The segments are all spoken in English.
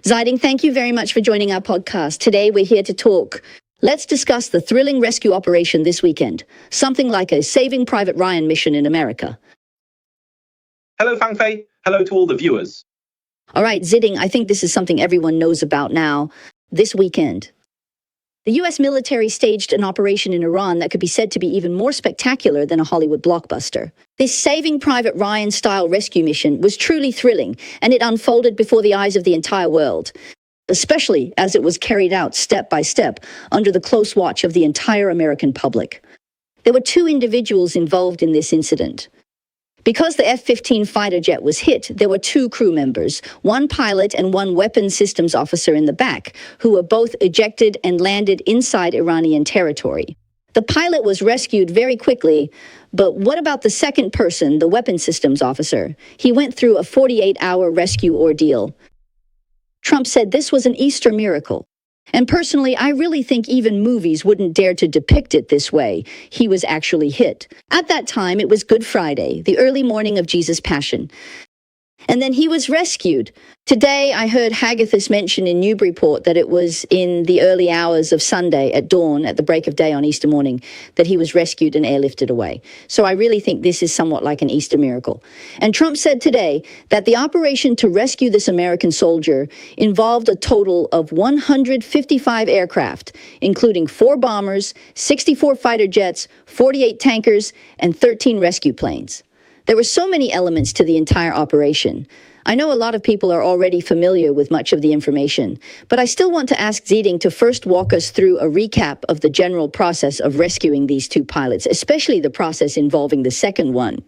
Zaiding, thank you very much for joining our podcast. Today we're here to talk. Let's discuss the thrilling rescue operation this weekend, something like a Saving Private Ryan mission in America. Hello, Fang Fei. Hello to all the viewers. All right, Ziding, I think this is something everyone knows about now. This weekend, the U.S. military staged an operation in Iran that could be said to be even more spectacular than a Hollywood blockbuster. This Saving Private Ryan-style rescue mission was truly thrilling, and it unfolded before the eyes of the entire world, especially as it was carried out step by step under the close watch of the entire American public. There were two individuals involved in this incident. Because the F-15 fighter jet was hit, there were two crew members, one pilot and one weapons systems officer in the back, who were both ejected and landed inside Iranian territory. The pilot was rescued very quickly, but what about the second person, the weapons systems officer? He went through a 48-hour rescue ordeal. Trump said this was an Easter miracle. And personally, I really think even movies wouldn't dare to depict it this way. He was actually hit. At that time, it was Good Friday, the early morning of Jesus' Passion. And then he was rescued. Today, I heard Hagethus mention in Newburyport that it was in the early hours of Sunday at dawn, at the break of day on Easter morning, that he was rescued and airlifted away. So I really think this is somewhat like an Easter miracle. And Trump said today that the operation to rescue this American soldier involved a total of 155 aircraft, including 4 bombers, 64 fighter jets, 48 tankers, and 13 rescue planes. There were so many elements to the entire operation. I know a lot of people are already familiar with much of the information, but I still want to ask Ziding to first walk us through a recap of the general process of rescuing these two pilots, especially the process involving the second one.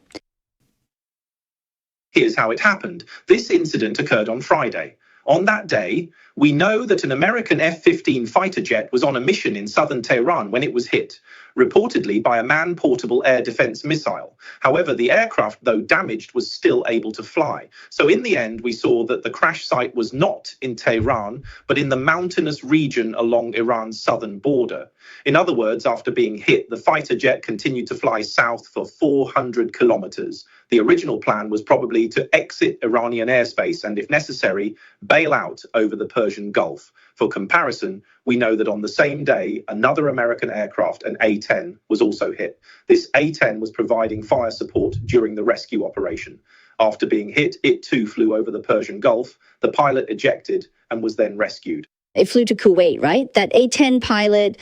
Here's how it happened. This incident occurred on Friday. On that day, we know that an American F-15 fighter jet was on a mission in southern Tehran when it was hit, reportedly by a man-portable air defense missile. However, the aircraft, though damaged, was still able to fly. So in the end, we saw that the crash site was not in Tehran, but in the mountainous region along Iran's southern border. In other words, after being hit, the fighter jet continued to fly south for 400 kilometers. The original plan was probably to exit Iranian airspace and, if necessary, bail out over the Persian Gulf. For comparison, we know that on the same day, another American aircraft, an A-10, was also hit. This A-10 was providing fire support during the rescue operation. After being hit, it too flew over the Persian Gulf. The pilot ejected and was then rescued. It flew to Kuwait, right? That A-10 pilot...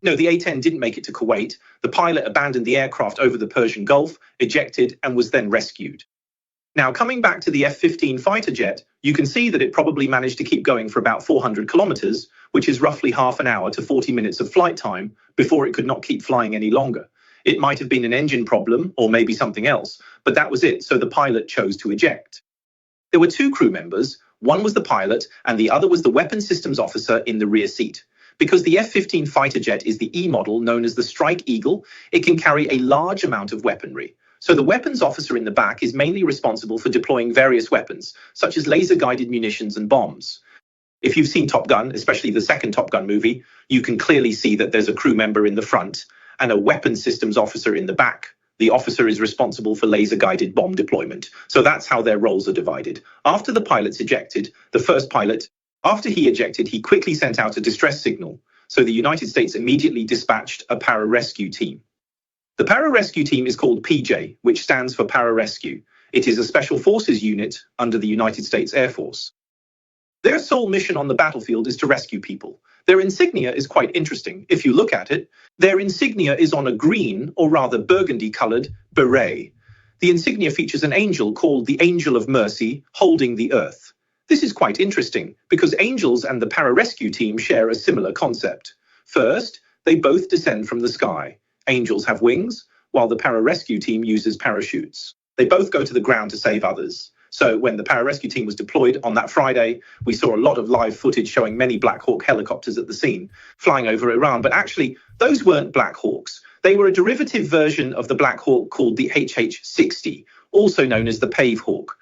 No, the A-10 didn't make it to Kuwait. The pilot abandoned the aircraft over the Persian Gulf, ejected, and was then rescued. Now, coming back to the F-15 fighter jet, you can see that it probably managed to keep going for about 400 kilometers, which is roughly half an hour to 40 minutes of flight time, before it could not keep flying any longer. It might have been an engine problem, or maybe something else, but that was it, so the pilot chose to eject. There were two crew members. One was the pilot, and the other was the weapons systems officer in the rear seat. Because the F-15 fighter jet is the E model known as the Strike Eagle, it can carry a large amount of weaponry. So the weapons officer in the back is mainly responsible for deploying various weapons, such as laser-guided munitions and bombs. If you've seen Top Gun, especially the second Top Gun movie, you can clearly see that there's a crew member in the front and a weapons systems officer in the back. The officer is responsible for laser-guided bomb deployment. So that's how their roles are divided. After the pilot's ejected, the first pilot, after he ejected, he quickly sent out a distress signal. So the United States immediately dispatched a pararescue team. The pararescue team is called PJ, which stands for Pararescue. It is a special forces unit under the United States Air Force. Their sole mission on the battlefield is to rescue people. Their insignia is quite interesting. If you look at it, their insignia is on a green, or rather burgundy-colored, beret. The insignia features an angel called the Angel of Mercy holding the earth. This is quite interesting because angels and the pararescue team share a similar concept. First, they both descend from the sky. Angels have wings, while the pararescue team uses parachutes. They both go to the ground to save others. So when the pararescue team was deployed on that Friday, we saw a lot of live footage showing many Black Hawk helicopters at the scene flying over Iran. But actually, those weren't Black Hawks. They were a derivative version of the Black Hawk called the HH-60, also known as the Pave Hawk.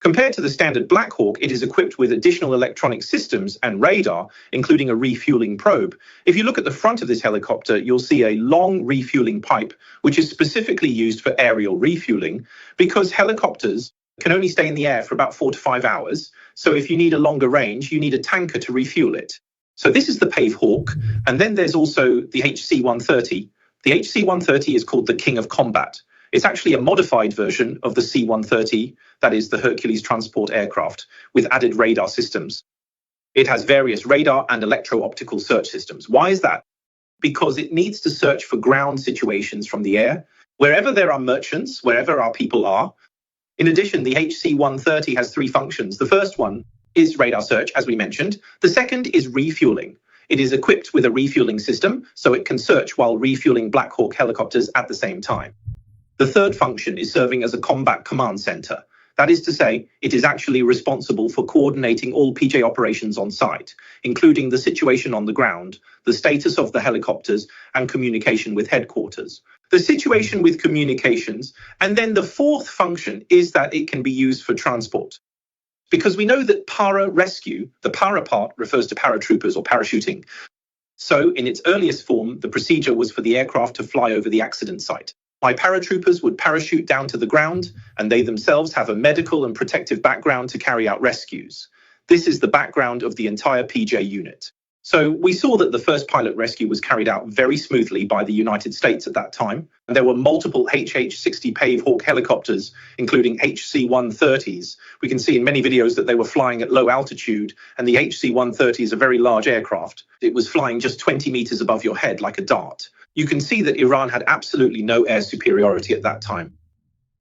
Compared to the standard Black Hawk, it is equipped with additional electronic systems and radar, including a refueling probe. If you look at the front of this helicopter, you'll see a long refueling pipe, which is specifically used for aerial refueling, because helicopters can only stay in the air for about 4 to 5 hours. So if you need a longer range, you need a tanker to refuel it. So this is the Pave Hawk. And then there's also the HC-130. The HC-130 is called the King of Combat. It's actually a modified version of the C-130, that is the Hercules transport aircraft, with added radar systems. It has various radar and electro-optical search systems. Why is that? Because it needs to search for ground situations from the air, wherever there are merchants, wherever our people are. In addition, the HC-130 has 3 functions. The first one is radar search, as we mentioned. The second is refueling. It is equipped with a refueling system, so it can search while refueling Black Hawk helicopters at the same time. The third function is serving as a combat command center. That is to say, it is actually responsible for coordinating all PJ operations on site, including the situation on the ground, the status of the helicopters, and communication with headquarters. The situation with communications, and then the fourth function is that it can be used for transport. Because we know that para-rescue, the para part refers to paratroopers or parachuting. So in its earliest form, the procedure was for the aircraft to fly over the accident site. My paratroopers would parachute down to the ground, and they themselves have a medical and protective background to carry out rescues. This is the background of the entire PJ unit. So we saw that the first pilot rescue was carried out very smoothly by the United States at that time. And there were multiple HH-60 Pave Hawk helicopters, including HC-130s. We can see in many videos that they were flying at low altitude, and the HC-130 is a very large aircraft. It was flying just 20 meters above your head like a dart. You can see that Iran had absolutely no air superiority at that time.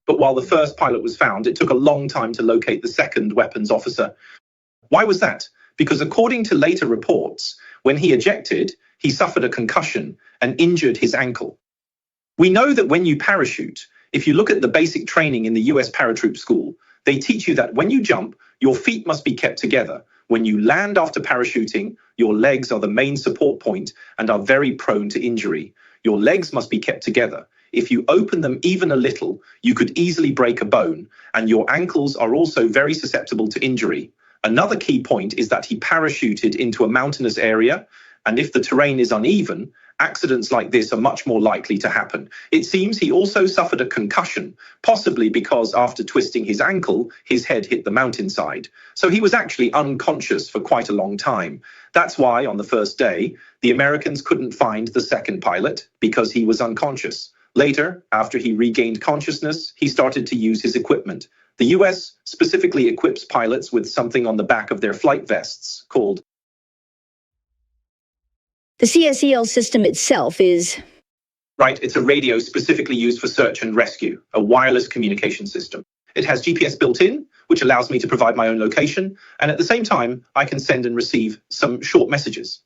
But while the first pilot was found, it took a long time to locate the second weapons officer. Why was that? Because according to later reports, when he ejected, he suffered a concussion and injured his ankle. We know that when you parachute, if you look at the basic training in the US paratroop school, they teach you that when you jump, your feet must be kept together. When you land after parachuting, your legs are the main support point and are very prone to injury. Your legs must be kept together. If you open them even a little, you could easily break a bone, and your ankles are also very susceptible to injury. Another key point is that he parachuted into a mountainous area, and if the terrain is uneven, accidents like this are much more likely to happen. It seems he also suffered a concussion, possibly because after twisting his ankle, his head hit the mountainside. So he was actually unconscious for quite a long time. That's why, on the first day, the Americans couldn't find the second pilot, because he was unconscious. Later, after he regained consciousness, he started to use his equipment. The US specifically equips pilots with something on the back of their flight vests called. The CSEL system itself is. Right, it's a radio specifically used for search and rescue, a wireless communication system. It has GPS built in, which allows me to provide my own location, and at the same time, I can send and receive some short messages.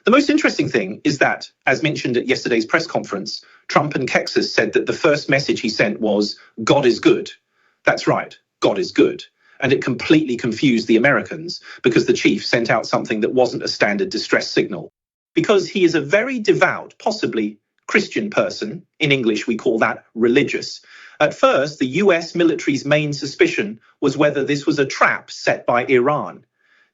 The most interesting thing is that, as mentioned at yesterday's press conference, Trump and Kexas said that the first message he sent was, "God is good." That's right, God is good. And it completely confused the Americans because the chief sent out something that wasn't a standard distress signal. Because he is a very devout, possibly Christian person. In English, we call that religious. At first, the US military's main suspicion was whether this was a trap set by Iran.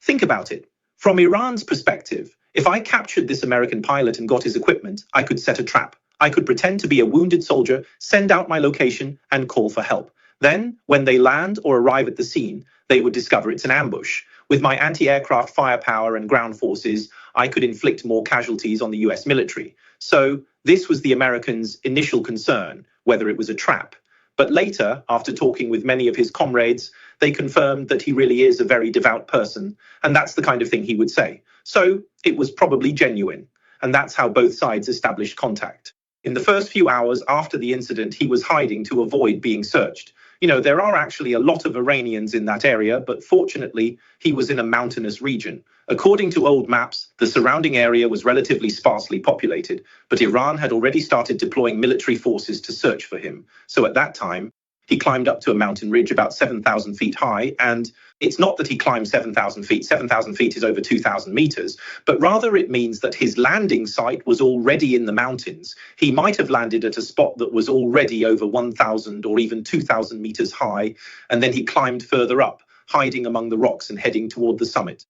Think about it. From Iran's perspective, if I captured this American pilot and got his equipment, I could set a trap. I could pretend to be a wounded soldier, send out my location, and call for help. Then, when they land or arrive at the scene, they would discover it's an ambush. With my anti-aircraft firepower and ground forces, I could inflict more casualties on the US military. So this was the Americans' initial concern, whether it was a trap. But later, after talking with many of his comrades, they confirmed that he really is a very devout person, and that's the kind of thing he would say. So it was probably genuine, and that's how both sides established contact. In the first few hours after the incident, he was hiding to avoid being searched. You know, there are actually a lot of Iranians in that area, but fortunately, he was in a mountainous region. According to old maps, the surrounding area was relatively sparsely populated, but Iran had already started deploying military forces to search for him. So at that time, he climbed up to a mountain ridge about 7,000 feet high, and it's not that he climbed 7,000 feet. 7,000 feet is over 2,000 meters, but rather it means that his landing site was already in the mountains. He might have landed at a spot that was already over 1,000 or even 2,000 meters high, and then he climbed further up, hiding among the rocks and heading toward the summit.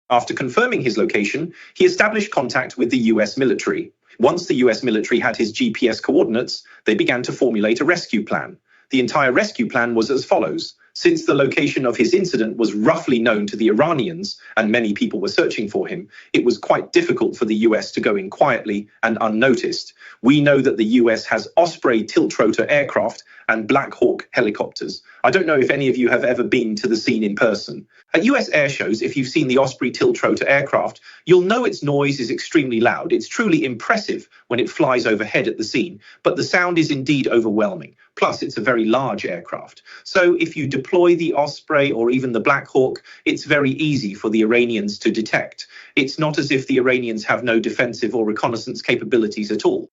After confirming his location, he established contact with the US military. Once the US military had his GPS coordinates, they began to formulate a rescue plan. The entire rescue plan was as follows. Since the location of his incident was roughly known to the Iranians, and many people were searching for him, it was quite difficult for the US to go in quietly and unnoticed. We know that the US has Osprey tilt-rotor aircraft and Black Hawk helicopters. I don't know if any of you have ever been to the scene in person. At US air shows, if you've seen the Osprey tilt-rotor aircraft, you'll know its noise is extremely loud. It's truly impressive when it flies overhead at the scene, but the sound is indeed overwhelming. Plus, it's a very large aircraft. So if you deploy the Osprey or even the Black Hawk, it's very easy for the Iranians to detect. It's not as if the Iranians have no defensive or reconnaissance capabilities at all.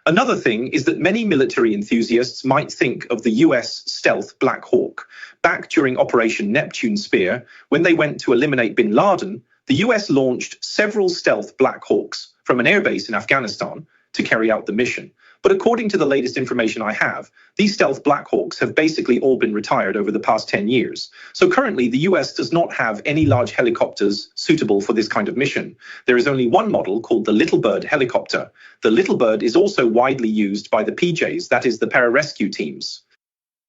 Another thing is that many military enthusiasts might think of the US stealth Black Hawk. Back during Operation Neptune Spear, when they went to eliminate bin Laden, the US launched several stealth Black Hawks from an airbase in Afghanistan to carry out the mission. But according to the latest information I have, these stealth Black Hawks have basically all been retired over the past 10 years. So currently, the US does not have any large helicopters suitable for this kind of mission. There is only one model called the Little Bird helicopter. The Little Bird is also widely used by the PJs, that is the pararescue teams.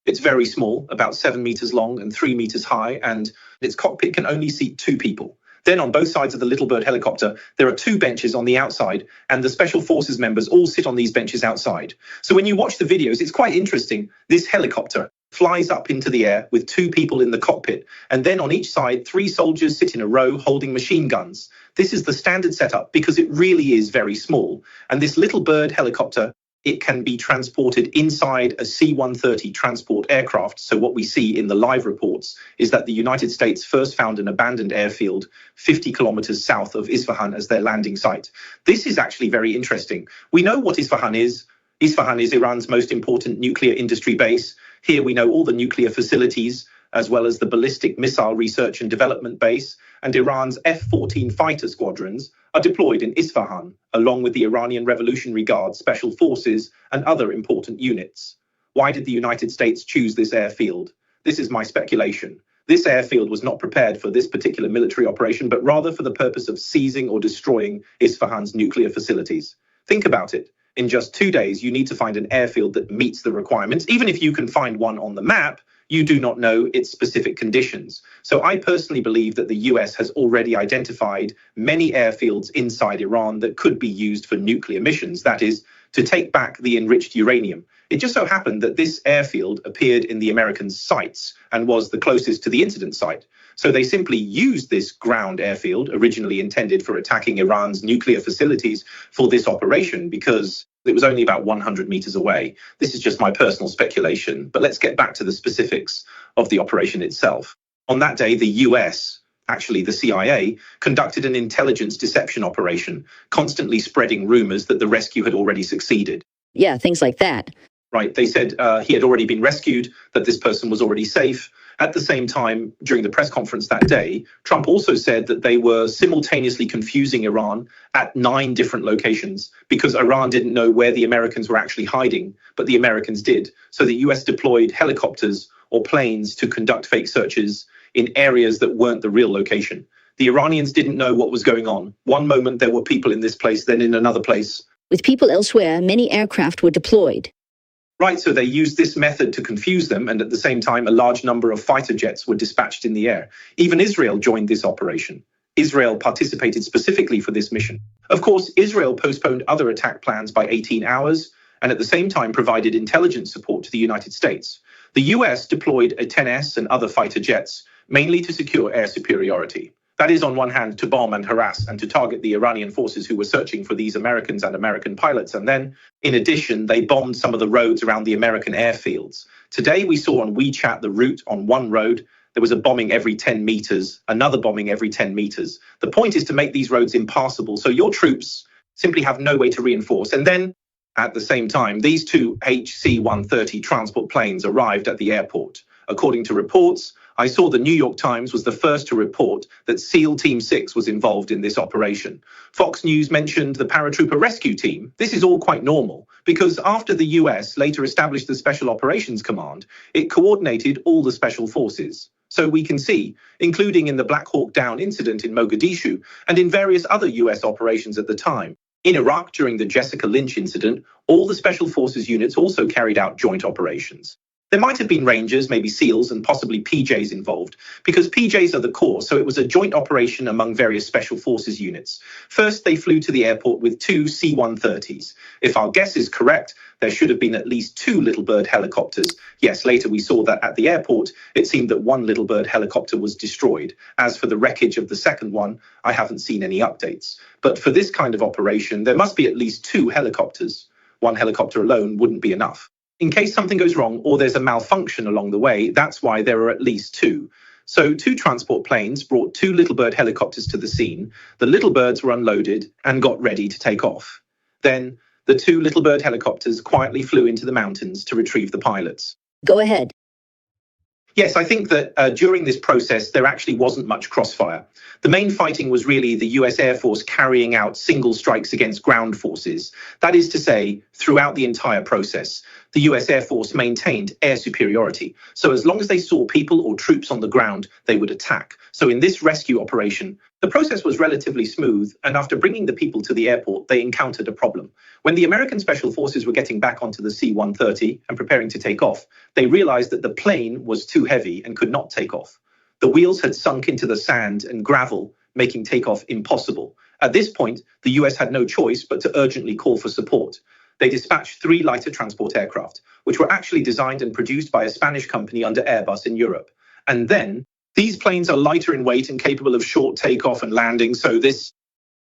It's very small, about 7 meters long and 3 meters high, and its cockpit can only seat 2 people. Then on both sides of the Little Bird helicopter, there are 2 benches on the outside, and the Special Forces members all sit on these benches outside. So when you watch the videos, it's quite interesting. This helicopter flies up into the air with 2 people in the cockpit, and then on each side, 3 soldiers sit in a row holding machine guns. This is the standard setup because it really is very small. And this Little Bird helicopter, it can be transported inside a C-130 transport aircraft. So what we see in the live reports is that the United States first found an abandoned airfield 50 kilometers south of Isfahan as their landing site. This is actually very interesting. We know what Isfahan is. Isfahan is Iran's most important nuclear industry base. Here we know all the nuclear facilities, as well as the ballistic missile research and development base, and Iran's F-14 fighter squadrons are deployed in Isfahan, along with the Iranian Revolutionary Guard, Special Forces, and other important units. Why did the United States choose this airfield? This is my speculation. This airfield was not prepared for this particular military operation, but rather for the purpose of seizing or destroying Isfahan's nuclear facilities. Think about it. In just 2 days, you need to find an airfield that meets the requirements. Even if you can find one on the map, you do not know its specific conditions. So I personally believe that the US has already identified many airfields inside Iran that could be used for nuclear missions, that is, to take back the enriched uranium. It just so happened that this airfield appeared in the American sights and was the closest to the incident site. So they simply used this ground airfield, originally intended for attacking Iran's nuclear facilities, for this operation because it was only about 100 meters away. This is just my personal speculation, but let's get back to the specifics of the operation itself. On that day, the US, actually the CIA, conducted an intelligence deception operation, constantly spreading rumors that the rescue had already succeeded. Yeah, things like that. Right, they said he had already been rescued, that this person was already safe. At the same time, during the press conference that day, Trump also said that they were simultaneously confusing Iran at 9 different locations because Iran didn't know where the Americans were actually hiding, but the Americans did. So the US deployed helicopters or planes to conduct fake searches in areas that weren't the real location. The Iranians didn't know what was going on. One moment there were people in this place, then in another place. With people elsewhere, many aircraft were deployed. Right, so they used this method to confuse them, and at the same time, a large number of fighter jets were dispatched in the air. Even Israel joined this operation. Israel participated specifically for this mission. Of course, Israel postponed other attack plans by 18 hours, and at the same time provided intelligence support to the United States. The US deployed a 10S and other fighter jets, mainly to secure air superiority. That is, on one hand, to bomb and harass and to target the Iranian forces who were searching for these Americans and American pilots. And then, in addition, they bombed some of the roads around the American airfields. Today, we saw on WeChat the route on one road. There was a bombing every 10 meters, another bombing every 10 meters. The point is to make these roads impassable, so your troops simply have no way to reinforce. And then, at the same time, these 2 HC-130 transport planes arrived at the airport. According to reports, I saw the New York Times was the first to report that SEAL Team 6 was involved in this operation. Fox News mentioned the paratrooper rescue team. This is all quite normal because after the US later established the Special Operations Command, it coordinated all the special forces. So we can see, including in the Black Hawk Down incident in Mogadishu and in various other US operations at the time. In Iraq, during the Jessica Lynch incident, all the special forces units also carried out joint operations. There might have been Rangers, maybe SEALs, and possibly PJs involved, because PJs are the core, so it was a joint operation among various Special Forces units. First, they flew to the airport with two C-130s. If our guess is correct, there should have been at least two Little Bird helicopters. Yes, later we saw that at the airport, it seemed that one Little Bird helicopter was destroyed. As for the wreckage of the second one, I haven't seen any updates. But for this kind of operation, there must be at least two helicopters. One helicopter alone wouldn't be enough. In case something goes wrong or there's a malfunction along the way, that's why there are at least two. So two transport planes brought two Little Bird helicopters to the scene. The Little Birds were unloaded and got ready to take off. Then the two Little Bird helicopters quietly flew into the mountains to retrieve the pilots. Go ahead. Yes, I think that during this process, there actually wasn't much crossfire. The main fighting was really the US Air Force carrying out single strikes against ground forces. That is to say, throughout the entire process, the US Air Force maintained air superiority. So as long as they saw people or troops on the ground, they would attack. So in this rescue operation, the process was relatively smooth, and after bringing the people to the airport, they encountered a problem. When the American Special Forces were getting back onto the C-130 and preparing to take off, they realized that the plane was too heavy and could not take off. The wheels had sunk into the sand and gravel, making takeoff impossible. At this point, the US had no choice but to urgently call for support. They dispatched 3 lighter transport aircraft, which were actually designed and produced by a Spanish company under Airbus in Europe. And then, these planes are lighter in weight and capable of short takeoff and landing, so this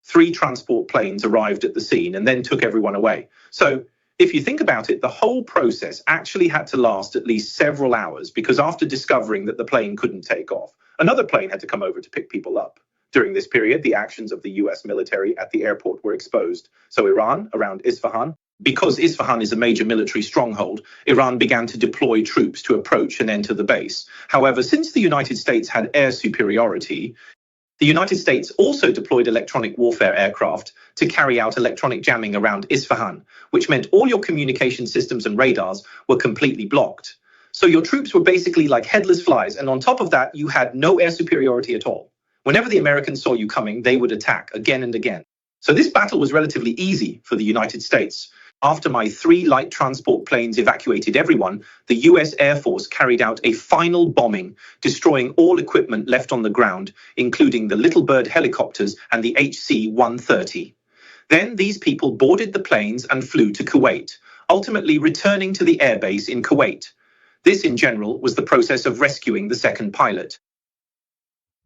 3 transport planes arrived at the scene and then took everyone away. So, if you think about it, the whole process actually had to last at least several hours, because after discovering that the plane couldn't take off, another plane had to come over to pick people up. During this period, the actions of the US military at the airport were exposed. So Iran, around Isfahan, because Isfahan is a major military stronghold, Iran began to deploy troops to approach and enter the base. However, since the United States had air superiority, the United States also deployed electronic warfare aircraft to carry out electronic jamming around Isfahan, which meant all your communication systems and radars were completely blocked. So your troops were basically like headless flies, and on top of that, you had no air superiority at all. Whenever the Americans saw you coming, they would attack again and again. So this battle was relatively easy for the United States. After my 3 light transport planes evacuated everyone, the US Air Force carried out a final bombing, destroying all equipment left on the ground, including the Little Bird helicopters and the HC-130. Then these people boarded the planes and flew to Kuwait, ultimately returning to the airbase in Kuwait. This, in general, was the process of rescuing the second pilot.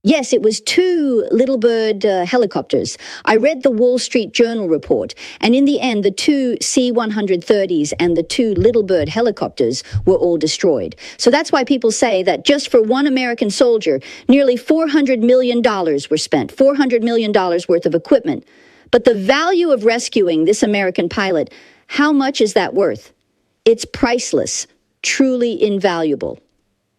Yes, it was 2 Little Bird helicopters. I read the Wall Street Journal report, and in the end, the 2 C-130s and the 2 Little Bird helicopters were all destroyed. So that's why people say that just for one American soldier, nearly $400 million were spent, $400 million worth of equipment. But the value of rescuing this American pilot, how much is that worth? It's priceless, truly invaluable.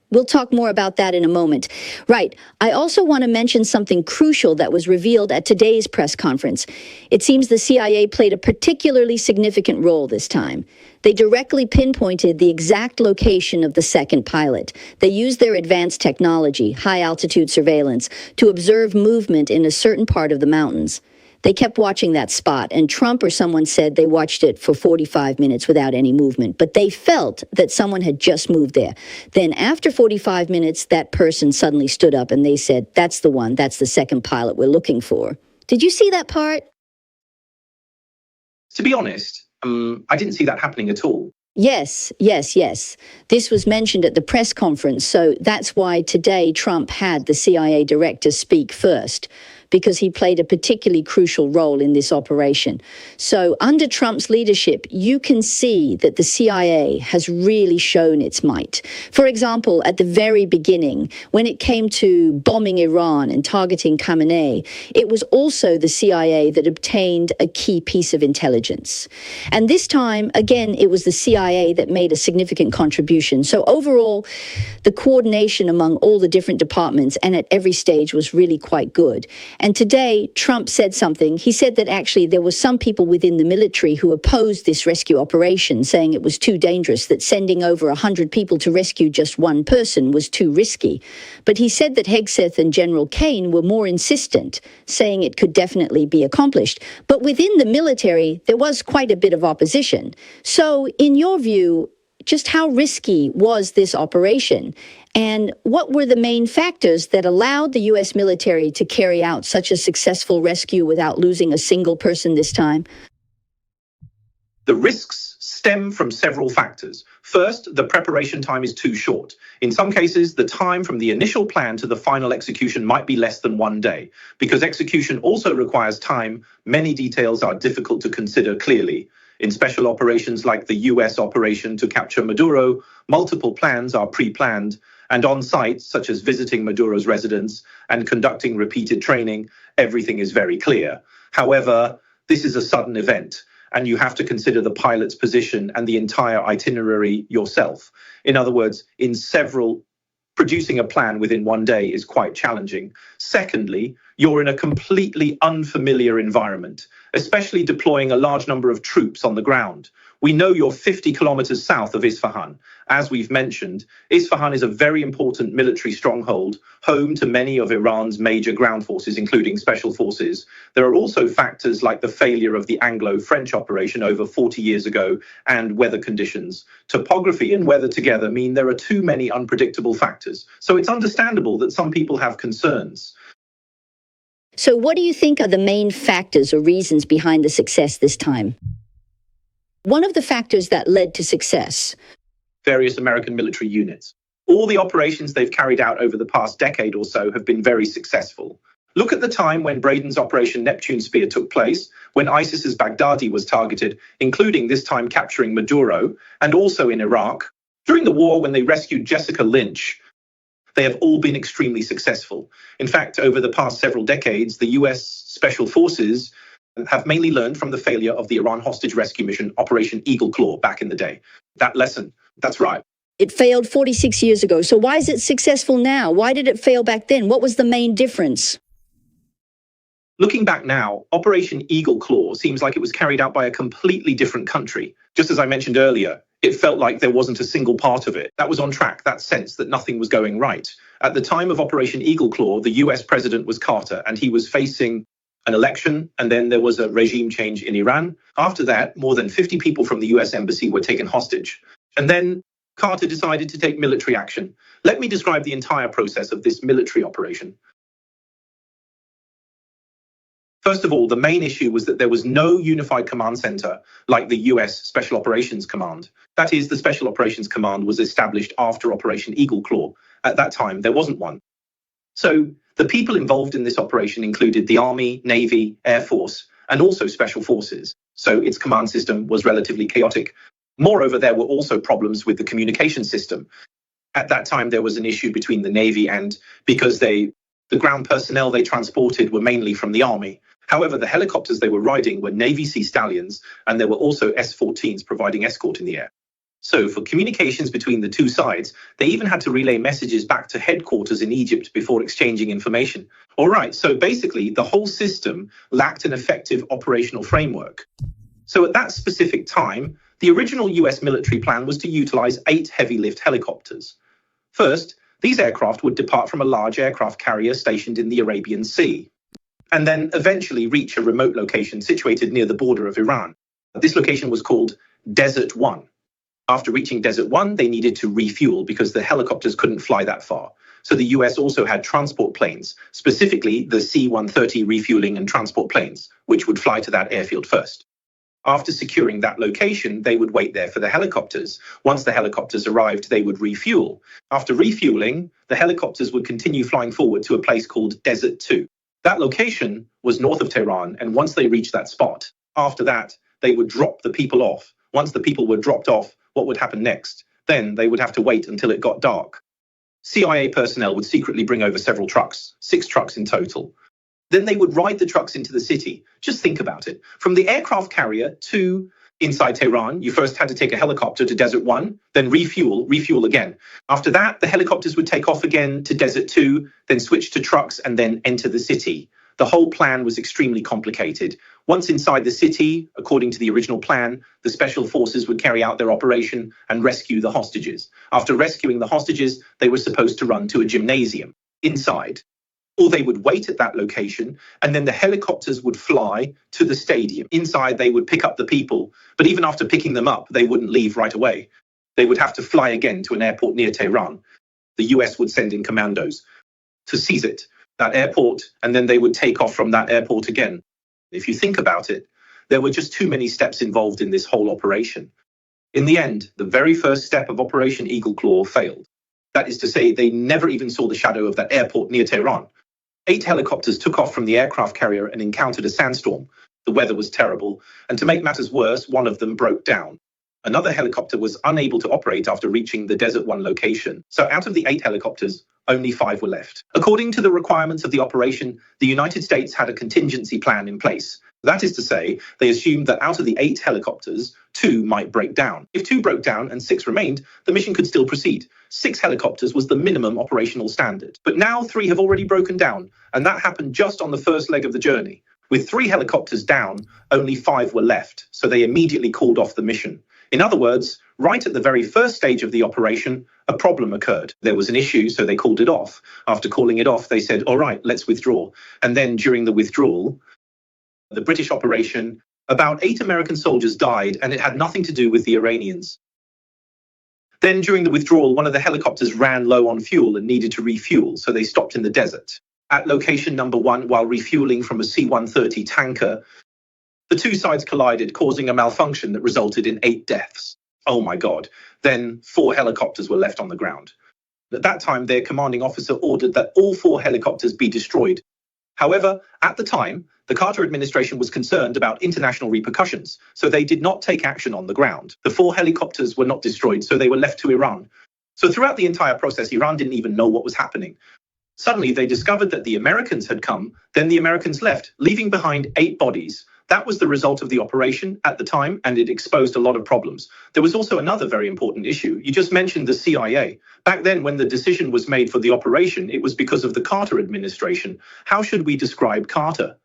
We'll talk more about that in a moment. Right, I also want to mention something crucial that was revealed at today's press conference. It seems the CIA played a particularly significant role this time. They directly pinpointed the exact location of the second pilot. They used their advanced technology, high-altitude surveillance, to observe movement in a certain part of the mountains. They kept watching that spot, and Trump or someone said they watched it for 45 minutes without any movement, but they felt that someone had just moved there. Then after 45 minutes, that person suddenly stood up and they said, "That's the one, that's the second pilot we're looking for." Did you see that part? To be honest, I didn't see that happening at all. Yes. This was mentioned at the press conference, so that's why today Trump had the CIA director speak first, because he played a particularly crucial role in this operation. So under Trump's leadership, you can see that the CIA has really shown its might. For example, at the very beginning, when it came to bombing Iran and targeting Khamenei, it was also the CIA that obtained a key piece of intelligence. And this time, again, it was the CIA that made a significant contribution. So overall, the coordination among all the different departments and at every stage was really quite good. And today, Trump said something. He said that actually there were some people within the military who opposed this rescue operation, saying it was too dangerous, that sending over 100 people to rescue just one person was too risky. But he said that Hegseth and General Kane were more insistent, saying it could definitely be accomplished. But within the military, there was quite a bit of opposition. So, in your view, just how risky was this operation? And what were the main factors that allowed the U.S. military to carry out such a successful rescue without losing a single person this time? The risks stem from several factors. First, the preparation time is too short. In some cases, the time from the initial plan to the final execution might be less than 1 day. Because execution also requires time, many details are difficult to consider clearly. In special operations like the US operation to capture Maduro, multiple plans are pre-planned, and on site, such as visiting Maduro's residence and conducting repeated training, everything is very clear. However, this is a sudden event, and you have to consider the pilot's position and the entire itinerary yourself. In other words, producing a plan within 1 day is quite challenging. Secondly, you're in a completely unfamiliar environment, especially deploying a large number of troops on the ground. We know you're 50 kilometers south of Isfahan. As we've mentioned, Isfahan is a very important military stronghold, home to many of Iran's major ground forces, including special forces. There are also factors like the failure of the Anglo-French operation over 40 years ago and weather conditions. Topography and weather together mean there are too many unpredictable factors. So it's understandable that some people have concerns. So what do you think are the main factors or reasons behind the success this time? One of the factors that led to success. Various American military units. All the operations they've carried out over the past decade or so have been very successful. Look at the time when Braden's Operation Neptune Spear took place, when ISIS's Baghdadi was targeted, including this time capturing Maduro, and also in Iraq. During the war, when they rescued Jessica Lynch, they have all been extremely successful. In fact, over the past several decades, the US Special Forces have mainly learned from the failure of the Iran hostage rescue mission, Operation Eagle Claw, back in the day. That lesson, that's right. It failed 46 years ago, so why is it successful now? Why did it fail back then? What was the main difference? Looking back now, Operation Eagle Claw seems like it was carried out by a completely different country. Just as I mentioned earlier, it felt like there wasn't a single part of it that was on track, that sense that nothing was going right. At the time of Operation Eagle Claw, the US president was Carter, and he was facing an election, and then there was a regime change in Iran. After that, more than 50 people from the US embassy were taken hostage. And then Carter decided to take military action. Let me describe the entire process of this military operation. First of all, the main issue was that there was no unified command center like the US Special Operations Command. That is, the Special Operations Command was established after Operation Eagle Claw. At that time, there wasn't one. So the people involved in this operation included the Army, Navy, Air Force, and also Special Forces. So its command system was relatively chaotic. Moreover, there were also problems with the communication system. At that time, there was an issue between the Navy and because the ground personnel they transported were mainly from the Army. However, the helicopters they were riding were Navy Sea Stallions, and there were also S-14s providing escort in the air. So for communications between the two sides, they even had to relay messages back to headquarters in Egypt before exchanging information. All right, so basically the whole system lacked an effective operational framework. So at that specific time, the original US military plan was to utilize 8 heavy lift helicopters. First, these aircraft would depart from a large aircraft carrier stationed in the Arabian Sea, and then eventually reach a remote location situated near the border of Iran. This location was called Desert 1. After reaching Desert 1, they needed to refuel because the helicopters couldn't fly that far. So the US also had transport planes, specifically the C-130 refueling and transport planes, which would fly to that airfield first. After securing that location, they would wait there for the helicopters. Once the helicopters arrived, they would refuel. After refueling, the helicopters would continue flying forward to a place called Desert 2. That location was north of Tehran, and once they reached that spot, after that, they would drop the people off. Once the people were dropped off, what would happen next? Then they would have to wait until it got dark. CIA personnel would secretly bring over several trucks, 6 trucks in total. Then they would ride the trucks into the city. Just think about it. From the aircraft carrier to inside Tehran, you first had to take a helicopter to Desert 1, then refuel again. After that, the helicopters would take off again to Desert 2, then switch to trucks and then enter the city. The whole plan was extremely complicated. Once inside the city, according to the original plan, the special forces would carry out their operation and rescue the hostages. After rescuing the hostages, they were supposed to run to a gymnasium inside. Or they would wait at that location, and then the helicopters would fly to the stadium. Inside, they would pick up the people, but even after picking them up, they wouldn't leave right away. they would have to fly again to an airport near Tehran. The US would send in commandos to seize it, that airport, and then they would take off from that airport again. If you think about it, there were just too many steps involved in this whole operation. In the end, the very first step of Operation Eagle Claw failed. That is to say, they never even saw the shadow of that airport near Tehran. 8 helicopters took off from the aircraft carrier and encountered a sandstorm. The weather was terrible, and to make matters worse, one of them broke down. Another helicopter was unable to operate after reaching the Desert One location. So out of the 8 helicopters, only 5 were left. According to the requirements of the operation, the United States had a contingency plan in place. That is to say, they assumed that out of the 8 helicopters, 2 might break down. If 2 broke down and 6 remained, the mission could still proceed. 6 helicopters was the minimum operational standard. But now 3 have already broken down, and that happened just on the first leg of the journey. With 3 helicopters down, only 5 were left, so they immediately called off the mission. In other words, right at the very first stage of the operation, a problem occurred. There was an issue, so they called it off. After calling it off, they said, all right, let's withdraw. And then during the withdrawal, the British operation, about 8 American soldiers died, and it had nothing to do with the Iranians. Then during the withdrawal, one of the helicopters ran low on fuel and needed to refuel, so they stopped in the desert. At location number 1, while refueling from a C-130 tanker, the 2 sides collided, causing a malfunction that resulted in 8 deaths. Oh my God. Then 4 helicopters were left on the ground. At that time, their commanding officer ordered that all 4 helicopters be destroyed. However, at the time, the Carter administration was concerned about international repercussions, so they did not take action on the ground. The 4 helicopters were not destroyed, so they were left to Iran. So throughout the entire process, Iran didn't even know what was happening. Suddenly, they discovered that the Americans had come, then the Americans left, leaving behind 8 bodies. That was the result of the operation at the time, and it exposed a lot of problems. There was also another very important issue. You just mentioned the CIA. Back then, when the decision was made for the operation, it was because of the Carter administration. How should we describe Carter?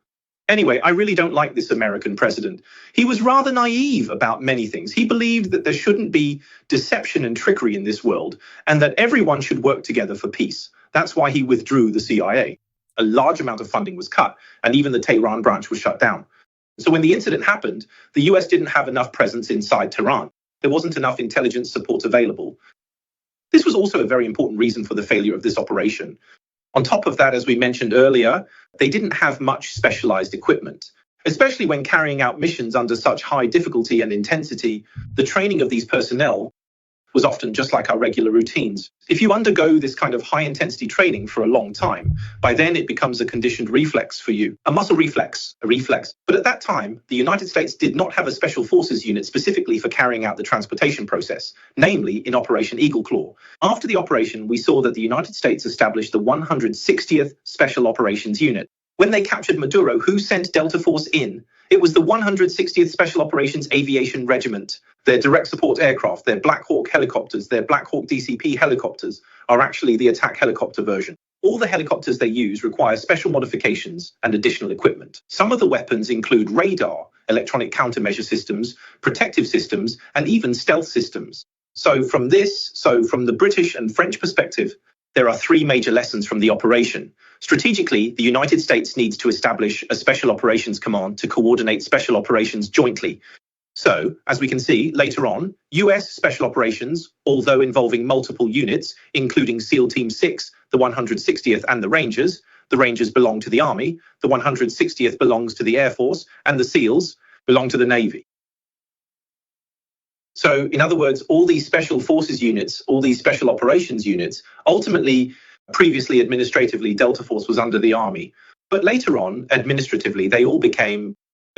Anyway, I really don't like this American president. He was rather naive about many things. He believed that there shouldn't be deception and trickery in this world, and that everyone should work together for peace. That's why he withdrew the CIA. A large amount of funding was cut, and even the Tehran branch was shut down. So when the incident happened, the US didn't have enough presence inside Tehran. There wasn't enough intelligence support available. This was also a very important reason for the failure of this operation. On top of that, as we mentioned earlier, they didn't have much specialized equipment. Especially when carrying out missions under such high difficulty and intensity, the training of these personnel was often just like our regular routines. If you undergo this kind of high intensity training for a long time, by then it becomes a conditioned reflex for you, a muscle reflex, a reflex. But at that time, the United States did not have a special forces unit specifically for carrying out the transportation process, namely in Operation Eagle Claw. After the operation, we saw that the United States established the 160th Special Operations Unit. When they captured Maduro, who sent Delta Force in? It was the 160th Special Operations Aviation Regiment. Their direct support aircraft, their Black Hawk helicopters, their Black Hawk DCP helicopters are actually the attack helicopter version. All the helicopters they use require special modifications and additional equipment. Some of the weapons include radar, electronic countermeasure systems, protective systems, and even stealth systems. So from the British and French perspective, there are 3 major lessons from the operation. Strategically, the United States needs to establish a Special Operations Command to coordinate special operations jointly. So, as we can see later on, US Special Operations, although involving multiple units, including SEAL Team 6, the 160th and the Rangers belong to the Army, the 160th belongs to the Air Force, and the SEALs belong to the Navy. So, in other words, all these special forces units, all these special operations units, ultimately, previously administratively, Delta Force was under the Army. But later on, administratively, they all became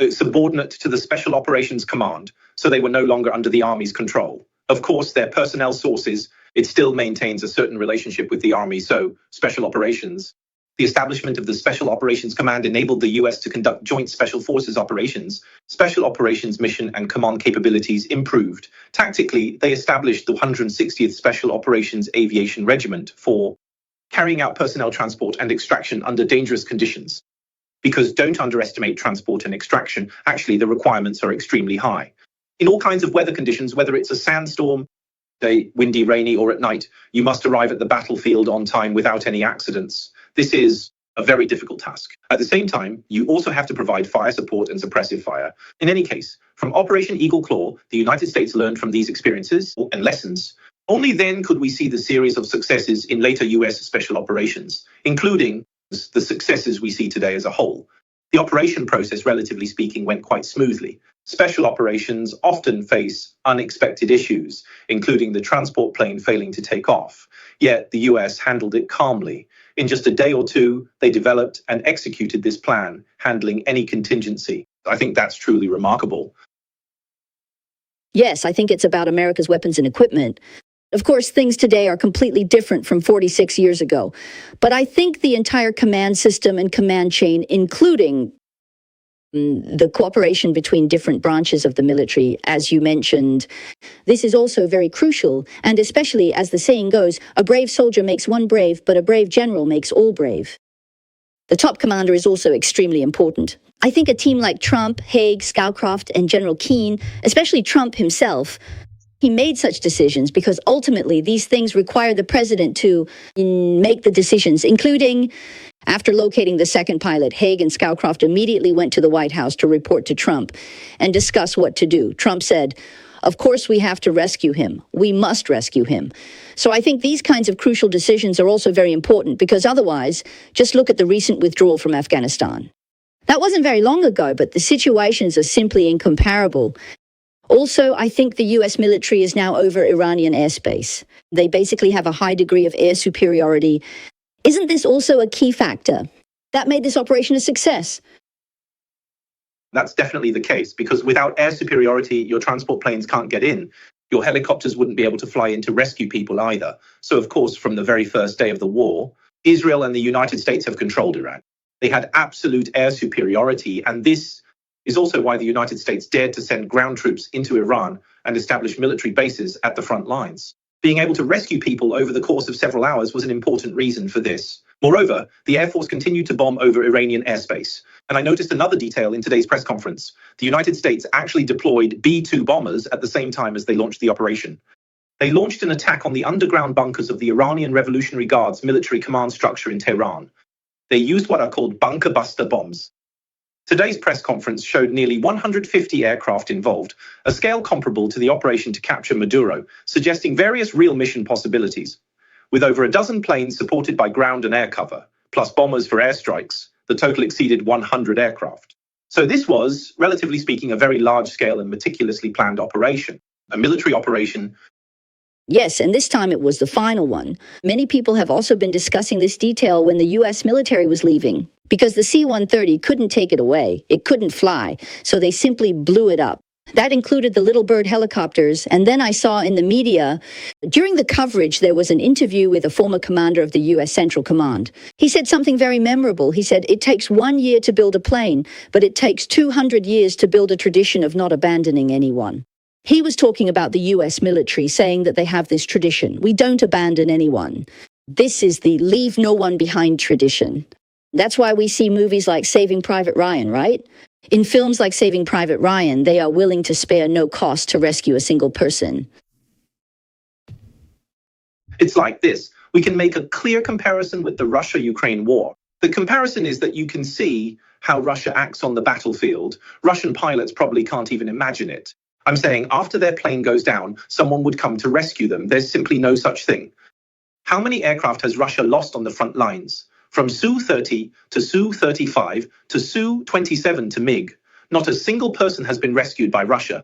subordinate to the Special Operations Command, so they were no longer under the Army's control. Of course, their personnel sources, it still maintains a certain relationship with the Army, so Special Operations. The establishment of the Special Operations Command enabled the US to conduct joint special forces operations. Special operations mission and command capabilities improved. Tactically, they established the 160th Special Operations Aviation Regiment for carrying out personnel transport and extraction under dangerous conditions. Because don't underestimate transport and extraction, actually the requirements are extremely high. In all kinds of weather conditions, whether it's a sandstorm, day, windy, rainy, or at night, you must arrive at the battlefield on time without any accidents. This is A very difficult task. At the same time, you also have to provide fire support and suppressive fire. In any case, from Operation Eagle Claw, the United States learned from these experiences and lessons. Only then could we see the series of successes in later US special operations, including the successes we see today as a whole. The operation process, relatively speaking, went quite smoothly. Special operations often face unexpected issues, including the transport plane failing to take off. Yet the US handled it calmly. In just a day or two, they developed and executed this plan, handling any contingency. I think that's truly remarkable. Yes, I think it's about America's weapons and equipment. Of course, things today are completely different from 46 years ago. But I think the entire command system and command chain, including the cooperation between different branches of the military, as you mentioned, this is also very crucial. And especially, as the saying goes, a brave soldier makes one brave, but a brave general makes all brave. The top commander is also extremely important. I think a team like Trump, Haig, Scowcroft, and General Keane, especially Trump himself, he made such decisions because ultimately these things require the president to make the decisions, including after locating the second pilot. Haig and Scowcroft immediately went to the White House to report to Trump and discuss what to do. Trump said, "Of course we have to rescue him. We must rescue him." So I think these kinds of crucial decisions are also very important because otherwise, just look at the recent withdrawal from Afghanistan. That wasn't very long ago, but the situations are simply incomparable. Also, I think the US military is now over Iranian airspace. They basically have a high degree of air superiority. Isn't this also a key factor that made this operation a success? That's definitely the case, because without air superiority, your transport planes can't get in. Your helicopters wouldn't be able to fly in to rescue people either. So, of course, from the very first day of the war, Israel and the United States have controlled Iran. They had absolute air superiority, and this is also why the United States dared to send ground troops into Iran and establish military bases at the front lines. Being able to rescue people over the course of several hours was an important reason for this. Moreover, the Air Force continued to bomb over Iranian airspace. And I noticed another detail in today's press conference. The United States actually deployed B-2 bombers at the same time as they launched the operation. They launched an attack on the underground bunkers of the Iranian Revolutionary Guard's military command structure in Tehran. They used what are called bunker buster bombs. Today's press conference showed nearly 150 aircraft involved, a scale comparable to the operation to capture Maduro, suggesting various real mission possibilities. With over a dozen planes supported by ground and air cover, plus bombers for airstrikes, the total exceeded 100 aircraft. So this was, relatively speaking, a very large-scale and meticulously planned operation, a military operation. Yes, and this time it was the final one. Many people have also been discussing this detail when the US military was leaving, because the C-130 couldn't take it away. It couldn't fly, so they simply blew it up. That included the Little Bird helicopters, and then I saw in the media, during the coverage, there was an interview with a former commander of the US Central Command. He said something very memorable. He said, "It takes 1 year to build a plane, but it takes 200 years to build a tradition of not abandoning anyone." He was talking about the US military, saying that they have this tradition. We don't abandon anyone. This is the leave no one behind tradition. That's why we see movies like Saving Private Ryan, right? In films like Saving Private Ryan, they are willing to spare no cost to rescue a single person. It's like this. We can make a clear comparison with the Russia-Ukraine war. The comparison is that you can see how Russia acts on the battlefield. Russian pilots probably can't even imagine it. I'm saying after their plane goes down, someone would come to rescue them. There's simply no such thing. How many aircraft has Russia lost on the front lines? From Su-30 to Su-35 to Su-27 to MiG, not a single person has been rescued by Russia.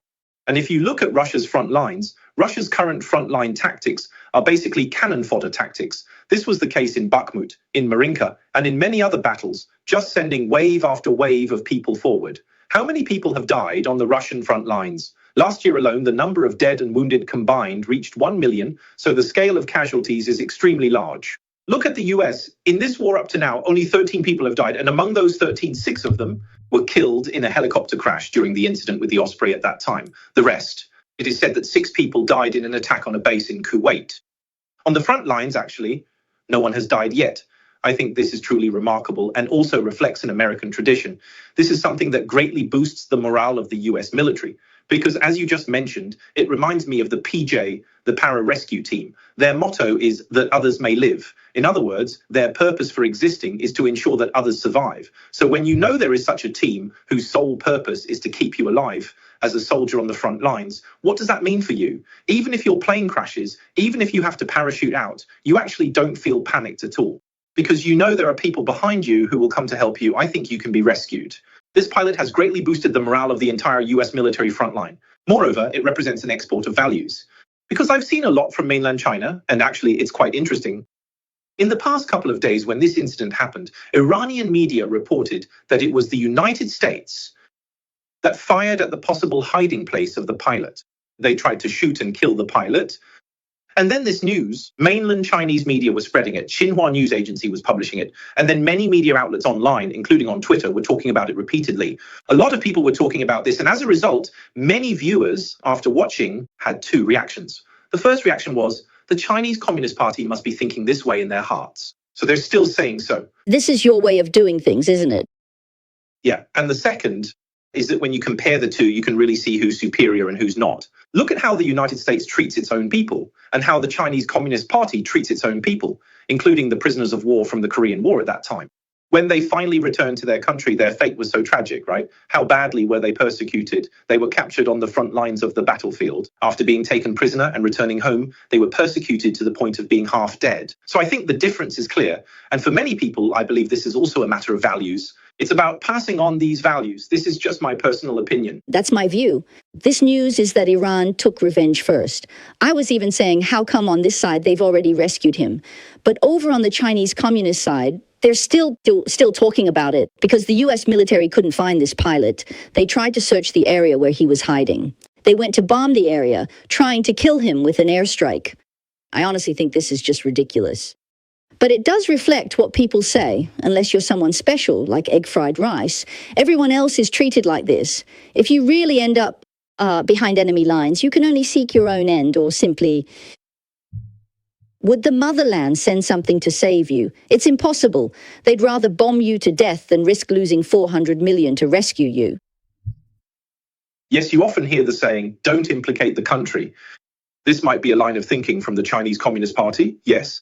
And if you look at Russia's front lines, Russia's current frontline tactics are basically cannon fodder tactics. This was the case in Bakhmut, in Marinka, and in many other battles, just sending wave after wave of people forward. How many people have died on the Russian front lines? Last year alone, the number of dead and wounded combined reached 1 million, so the scale of casualties is extremely large. Look at the US. In this war up to now, only 13 people have died, and among those 13, 6 of them were killed in a helicopter crash during the incident with the Osprey at that time. The rest, it is said that 6 people died in an attack on a base in Kuwait. On the front lines, actually, no one has died yet. I think this is truly remarkable and also reflects an American tradition. This is something that greatly boosts the morale of the US military, Because as you just mentioned, it reminds me of the PJ, the para-rescue team. Their motto is that others may live. In other words, their purpose for existing is to ensure that others survive. So when you know there is such a team whose sole purpose is to keep you alive as a soldier on the front lines, what does that mean for you? Even if your plane crashes, even if you have to parachute out, you actually don't feel panicked at all. Because you know there are people behind you who will come to help you. I think you can be rescued. This pilot has greatly boosted the morale of the entire US military frontline. Moreover, it represents an export of values. Because I've seen a lot from mainland China, and actually it's quite interesting. In the past couple of days when this incident happened, Iranian media reported that it was the United States that fired at the possible hiding place of the pilot. They tried to shoot and kill the pilot. And then this news, mainland Chinese media was spreading it. Xinhua News Agency was publishing it. And then many media outlets online, including on Twitter, were talking about it repeatedly. A lot of people were talking about this. And as a result, many viewers, after watching, had two reactions. The first reaction was, the Chinese Communist Party must be thinking this way in their hearts. So they're still saying so. This is your way of doing things, isn't it? Yeah. And the second is that when you compare the two, you can really see who's superior and who's not. Look at how the United States treats its own people and how the Chinese Communist Party treats its own people, including the prisoners of war from the Korean War at that time. When they finally returned to their country, their fate was so tragic, right? How badly were they persecuted? They were captured on the front lines of the battlefield. After being taken prisoner and returning home, they were persecuted to the point of being half dead. So I think the difference is clear. And for many people, I believe this is also a matter of values. It's about passing on these values. This is just my personal opinion. That's my view. This news is that Iran took revenge first. I was even saying, how come on this side they've already rescued him? But over on the Chinese Communist side, they're still talking about it because the US military couldn't find this pilot. They tried to search the area where he was hiding. They went to bomb the area, trying to kill him with an airstrike. I honestly think this is just ridiculous. But it does reflect what people say, unless you're someone special, like egg fried rice. Everyone else is treated like this. If you really end up behind enemy lines, you can only seek your own end or simply... Would the motherland send something to save you? It's impossible. They'd rather bomb you to death than risk losing 400 million to rescue you. Yes, you often hear the saying, don't implicate the country. This might be a line of thinking from the Chinese Communist Party, yes.